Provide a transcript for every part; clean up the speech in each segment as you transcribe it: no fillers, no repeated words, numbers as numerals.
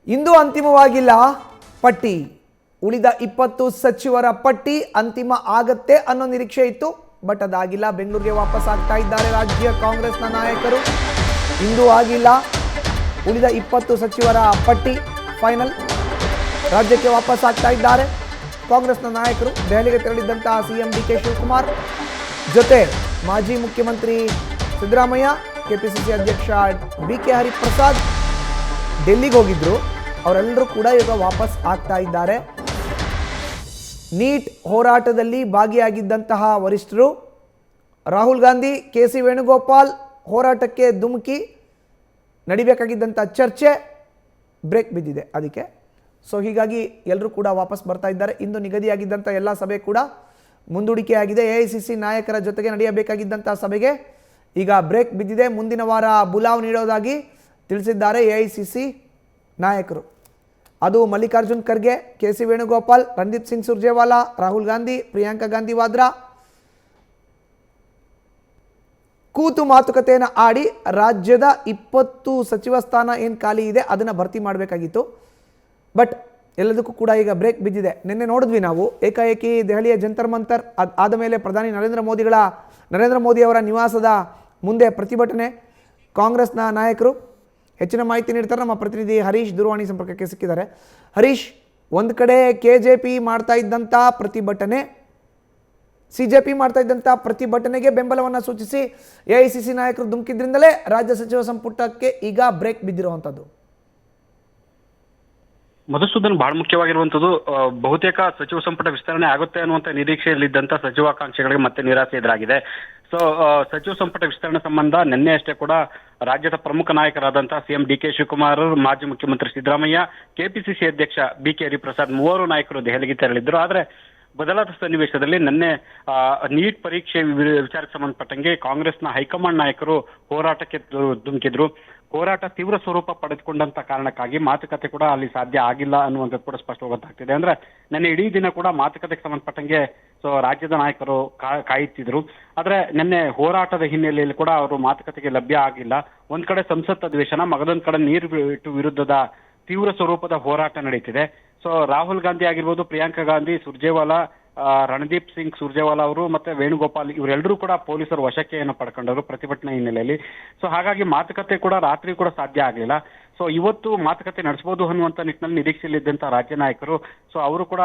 ಇಂದು ಅಂತಿಮವಾಗಿಲ್ಲ ಪಟ್ಟಿ. ಉಳಿದ 20 ಸಚಿವರ ಪಟ್ಟಿ ಅಂತಿಮ ಆಗತ್ತೆ ಅನ್ನೋ ನಿರೀಕ್ಷೆ ಇತ್ತು, ಬಟ್ ಅದಾಗಿಲ್ಲ. ಬೆಂಗಳೂರಿಗೆ ವಾಪಸ್ ಆಗ್ತಾ ಇದ್ದಾರೆ ರಾಜ್ಯ ಕಾಂಗ್ರೆಸ್ನ ನಾಯಕರು. ಇಂದು ಆಗಿಲ್ಲ. ಉಳಿದ 20 ಸಚಿವರ ಪಟ್ಟಿ ಫೈನಲ್. ರಾಜ್ಯಕ್ಕೆ ವಾಪಸ್ ಆಗ್ತಾ ಇದ್ದಾರೆ ಕಾಂಗ್ರೆಸ್ನ ನಾಯಕರು. ದೆಹಲಿಗೆ ತೆರಳಿದ್ದಂತಹ ಸಿಎಂ ಡಿಕೆ ಶಿವಕುಮಾರ್ ಜೊತೆ ಮಾಜಿ ಮುಖ್ಯಮಂತ್ರಿ ಸಿದ್ದರಾಮಯ್ಯ, ಕೆಪಿಸಿಸಿ ಅಧ್ಯಕ್ಷ ಬಿಕೆ ಹರಿಪ್ರಸಾದ್ ಡೆಲ್ಲಿಗೆ ಹೋಗಿದ್ರು. ಅವರೆಲ್ಲರೂ ಕೂಡ ಈಗ ವಾಪಸ್ ಆಗ್ತಾ ಇದ್ದಾರೆ. ನೀಟ್ ಹೋರಾಟದಲ್ಲಿ ಭಾಗಿಯಾಗಿದ್ದಂತಹ ವರಿಷ್ಠರು ರಾಹುಲ್ ಗಾಂಧಿ, ಕೆ.ಸಿ. ವೇಣುಗೋಪಾಲ್ ಹೋರಾಟಕ್ಕೆ ಧುಮುಕಿ ನಡಿಬೇಕಾಗಿದ್ದಂಥ ಚರ್ಚೆ ಬ್ರೇಕ್ ಬಿದ್ದಿದೆ ಅದಕ್ಕೆ. ಸೊ ಹೀಗಾಗಿ ಎಲ್ಲರೂ ಕೂಡ ವಾಪಸ್ ಬರ್ತಾ ಇದ್ದಾರೆ. ಇಂದು ನಿಗದಿಯಾಗಿದ್ದಂಥ ಎಲ್ಲ ಸಭೆ ಕೂಡ ಮುಂದೂಡಿಕೆ ಆಗಿದೆ. ಎಐಸಿಸಿ ನಾಯಕರ ಜೊತೆಗೆ ನಡೆಯಬೇಕಾಗಿದ್ದಂಥ ಸಭೆಗೆ ಈಗ ಬ್ರೇಕ್ ಬಿದ್ದಿದೆ. ಮುಂದಿನ ವಾರ ಬುಲಾವ್ ನೀಡೋದಾಗಿ ತಿಳಿಸಿದ್ದಾರೆ ಎಐಸಿಸಿ ನಾಯಕರು. ಅದು ಮಲ್ಲಿಕಾರ್ಜುನ್ ಖರ್ಗೆ, ಕೆ.ಸಿ. ವೇಣುಗೋಪಾಲ್, ರಣದೀಪ್ ಸಿಂಗ್ ಸುರ್ಜೇವಾಲಾ, ರಾಹುಲ್ ಗಾಂಧಿ, ಪ್ರಿಯಾಂಕಾ ಗಾಂಧಿ ವಾದ್ರಾ ಕೂತು ಮಾತುಕತೆಯನ್ನು ಆಡಿ ರಾಜ್ಯದ 20 ಸಚಿವ ಸ್ಥಾನ ಏನು ಖಾಲಿ ಇದೆ ಅದನ್ನು ಭರ್ತಿ ಮಾಡಬೇಕಾಗಿತ್ತು. ಬಟ್ ಎಲ್ಲದಕ್ಕೂ ಕೂಡ ಈಗ ಬ್ರೇಕ್ ಬಿದ್ದಿದೆ. ನಿನ್ನೆ ನೋಡಿದ್ವಿ ನಾವು ಏಕಾಏಕಿ ದೆಹಲಿಯ ಜಂತರ್ ಮಂತರ್ ಆದ ಮೇಲೆ ಪ್ರಧಾನಿ ನರೇಂದ್ರ ಮೋದಿ ಅವರ ನಿವಾಸದ ಮುಂದೆ ಪ್ರತಿಭಟನೆ. ಕಾಂಗ್ರೆಸ್ನ ನಾಯಕರು ಹೆಚ್ಚಿನ ಮಾಹಿತಿ ನೀಡ್ತಾರೆ. ನಮ್ಮ ಪ್ರತಿನಿಧಿ ಹರೀಶ್ ದೂರವಾಣಿ ಸಂಪರ್ಕಕ್ಕೆ ಸಿಕ್ಕಿದ್ದಾರೆ. ಹರೀಶ್, ಒಂದು ಕಡೆ ಕೆಜೆಪಿ ಮಾಡ್ತಾ ಇದ್ದಂಥ ಪ್ರತಿಭಟನೆ, ಸಿಜೆಪಿ ಮಾಡ್ತಾ ಇದ್ದಂಥ ಪ್ರತಿಭಟನೆಗೆ ಬೆಂಬಲವನ್ನು ಸೂಚಿಸಿ ಎಐಸಿಸಿ ನಾಯಕರು ಧುಮುಕಿದ್ರಿಂದಲೇ ರಾಜ್ಯ ಸಚಿವ ಸಂಪುಟಕ್ಕೆ ಈಗ ಬ್ರೇಕ್ ಬಿದ್ದಿರುವಂಥದ್ದು. ಮಧುಸೂದನ್, ಬಹಳ ಮುಖ್ಯವಾಗಿರುವಂತದ್ದು ಬಹುತೇಕ ಸಚಿವ ಸಂಪುಟ ವಿಸ್ತರಣೆ ಆಗುತ್ತೆ ಅನ್ನುವಂತ ನಿರೀಕ್ಷೆಯಲ್ಲಿದ್ದಂತ ಸಚಿವಾಕಾಂಕ್ಷಿಗಳಿಗೆ ಮತ್ತೆ ನಿರಾಸೆ ಎದುರಾಗಿದೆ. ಸೊ ಸಚಿವ ಸಂಪುಟ ವಿಸ್ತರಣೆ ಸಂಬಂಧ ನಿನ್ನೆ ಅಷ್ಟೇ ಕೂಡ ರಾಜ್ಯದ ಪ್ರಮುಖ ನಾಯಕರಾದಂತಹ ಸಿಎಂ ಡಿಕೆ ಶಿವಕುಮಾರ್, ಮಾಜಿ ಮುಖ್ಯಮಂತ್ರಿ ಸಿದ್ದರಾಮಯ್ಯ, ಕೆಪಿಸಿಸಿ ಅಧ್ಯಕ್ಷ ಬಿಕೆ ಹರಿಪ್ರಸಾದ್ ಮೂವರು ನಾಯಕರು ದೆಹಲಿಗೆ ತೆರಳಿದ್ರು. ಆದ್ರೆ ಬದಲಾದ ಸನ್ನಿವೇಶದಲ್ಲಿ ನಿನ್ನೆ ನೀಟ್ ಪರೀಕ್ಷೆ ವಿಚಾರಕ್ಕೆ ಸಂಬಂಧಪಟ್ಟಂಗೆ ಕಾಂಗ್ರೆಸ್ನ ಹೈಕಮಾಂಡ್ ನಾಯಕರು ಹೋರಾಟಕ್ಕೆ ಧುಮುಕಿದ್ರು. ಹೋರಾಟ ತೀವ್ರ ಸ್ವರೂಪ ಪಡೆದುಕೊಂಡಂತ ಕಾರಣಕ್ಕಾಗಿ ಮಾತುಕತೆ ಕೂಡ ಅಲ್ಲಿ ಸಾಧ್ಯ ಆಗಿಲ್ಲ ಅನ್ನುವಂಥದ್ದು ಕೂಡ ಸ್ಪಷ್ಟವಾಗಿ ಗೊತ್ತಾಗ್ತಿದೆ. ಅಂದ್ರೆ ನಿನ್ನೆ ಇಡೀ ದಿನ ಕೂಡ ಮಾತುಕತೆಗೆ ಸಂಬಂಧಪಟ್ಟಂಗೆ ರಾಜ್ಯದ ನಾಯಕರು ಕಾಯುತ್ತಿದ್ರು. ಆದ್ರೆ ನಿನ್ನೆ ಹೋರಾಟದ ಹಿನ್ನೆಲೆಯಲ್ಲಿ ಕೂಡ ಅವರು ಮಾತುಕತೆಗೆ ಲಭ್ಯ ಆಗಿಲ್ಲ. ಒಂದ್ ಕಡೆ ಸಂಸತ್ ಅಧಿವೇಶನ, ಮಗದೊಂದ್ ಕಡೆ ನೀರು ವಿರುದ್ಧದ ತೀವ್ರ ಸ್ವರೂಪದ ಹೋರಾಟ ನಡೀತಿದೆ. ಸೊ ರಾಹುಲ್ ಗಾಂಧಿ ಆಗಿರ್ಬೋದು, ಪ್ರಿಯಾಂಕಾ ಗಾಂಧಿ, ಸುರ್ಜೇವಾಲಾ, ರಣದೀಪ್ ಸಿಂಗ್ ಸುರ್ಜೇವಾಲಾ ಅವರು ಮತ್ತೆ ವೇಣುಗೋಪಾಲ್ ಇವರೆಲ್ಲರೂ ಕೂಡ ಪೊಲೀಸರು ವಶಕ್ಕೆ ಪಡ್ಕೊಂಡವರು ಪ್ರತಿಭಟನೆ ಹಿನ್ನೆಲೆಯಲ್ಲಿ. ಸೊ ಹಾಗಾಗಿ ಮಾತುಕತೆ ಕೂಡ ರಾತ್ರಿ ಕೂಡ ಸಾಧ್ಯ ಆಗಲಿಲ್ಲ. ಸೊ ಇವತ್ತು ಮಾತುಕತೆ ನಡೆಸಬಹುದು ಅನ್ನುವಂತ ನಿಟ್ಟಿನಲ್ಲಿ ನಿರೀಕ್ಷೆಯಲ್ಲಿದ್ದಂತ ರಾಜ್ಯ ನಾಯಕರು, ಸೊ ಅವರು ಕೂಡ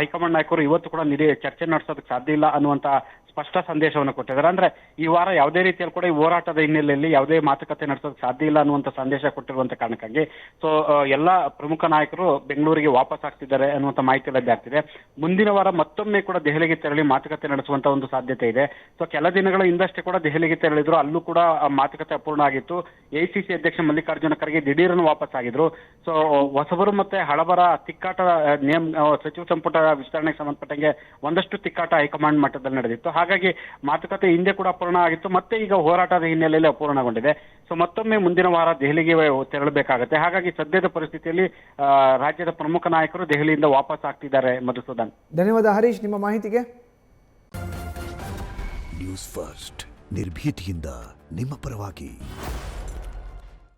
ಹೈಕಮಾಂಡ್ ನಾಯಕರು ಇವತ್ತು ಕೂಡ ಚರ್ಚೆ ನಡೆಸೋದಕ್ಕೆ ಸಾಧ್ಯ ಇಲ್ಲ ಅನ್ನುವಂತ ಸ್ಪಷ್ಟ ಸಂದೇಶವನ್ನು ಕೊಟ್ಟಿದ್ದಾರೆ. ಅಂದ್ರೆ ಈ ವಾರ ಯಾವುದೇ ರೀತಿಯಲ್ಲಿ ಕೂಡ ಈ ಹೋರಾಟದ ಹಿನ್ನೆಲೆಯಲ್ಲಿ ಯಾವುದೇ ಮಾತುಕತೆ ನಡೆಸೋದಕ್ಕೆ ಸಾಧ್ಯ ಇಲ್ಲ ಅನ್ನುವಂತ ಸಂದೇಶ ಕೊಟ್ಟಿರುವಂತ ಕಾರಣಕ್ಕಾಗಿ ಸೊ ಎಲ್ಲಾ ಪ್ರಮುಖ ನಾಯಕರು ಬೆಂಗಳೂರಿಗೆ ವಾಪಸ್ ಆಗ್ತಿದ್ದಾರೆ ಅನ್ನುವಂತ ಮಾಹಿತಿ ಲಭ್ಯ ಆಗ್ತಿದೆ. ಮುಂದಿನ ವಾರ ಮತ್ತೊಮ್ಮೆ ಕೂಡ ದೆಹಲಿಗೆ ತೆರಳಿ ಮಾತುಕತೆ ನಡೆಸುವಂತ ಒಂದು ಸಾಧ್ಯತೆ ಇದೆ. ಸೊ ಕೆಲ ದಿನಗಳ ಹಿಂದಷ್ಟೇ ಕೂಡ ದೆಹಲಿಗೆ ತೆರಳಿದ್ರು, ಅಲ್ಲೂ ಕೂಡ ಮಾತುಕತೆ ಅಪೂರ್ಣ ಆಗಿತ್ತು. ಎಐಸಿಸಿ ಅಧ್ಯಕ್ಷ ಮಲ್ಲಿಕಾರ್ಜುನ ಖರ್ಗೆ ದಿಢೀರನ್ನು ವಾಪಸ್ ಆಗಿದ್ರು. ಸೊ ಹೊಸಬರು ಮತ್ತೆ ಹಳಬರ ತಿಕ್ಕಾಟ ಸಚಿವ ಸಂಪುಟ ವಿಸ್ತರಣೆಗೆ ಸಂಬಂಧಪಟ್ಟಂಗೆ ಒಂದಷ್ಟು ತಿಕ್ಕಾಟ ಹೈಕಮಾಂಡ್ ಮಟ್ಟದಲ್ಲಿ ನಡೆದಿತ್ತು. ಹಾಗಾಗಿ ಮಾತುಕತೆ ಹಿಂದೆ ಕೂಡ ಅಪೂರ್ಣ ಆಗಿತ್ತು, ಮತ್ತೆ ಈಗ ಹೋರಾಟದ ಹಿನ್ನೆಲೆಯಲ್ಲಿ ಅಪೂರ್ಣಗೊಂಡಿದೆ. ಸೊ ಮತ್ತೊಮ್ಮೆ ಮುಂದಿನ ವಾರ ದೆಹಲಿಗೆ ತೆರಳಬೇಕಾಗತ್ತೆ. ಹಾಗಾಗಿ ಸದ್ಯದ ಪರಿಸ್ಥಿತಿಯಲ್ಲಿ ರಾಜ್ಯದ ಪ್ರಮುಖ ನಾಯಕರು ದೆಹಲಿಯಿಂದ ವಾಪಸ್ ಆಗ್ತಿದ್ದಾರೆ. ಮಧುಸೂದನ್, ಧನ್ಯವಾದ ಹರೀಶ್ ನಿಮ್ಮ ಮಾಹಿತಿಗೆ. ನ್ಯೂಸ್ ಫಸ್ಟ್, ನಿರ್ಭೀತಿಯಿಂದ ನಿಮ್ಮ ಪರವಾಗಿ.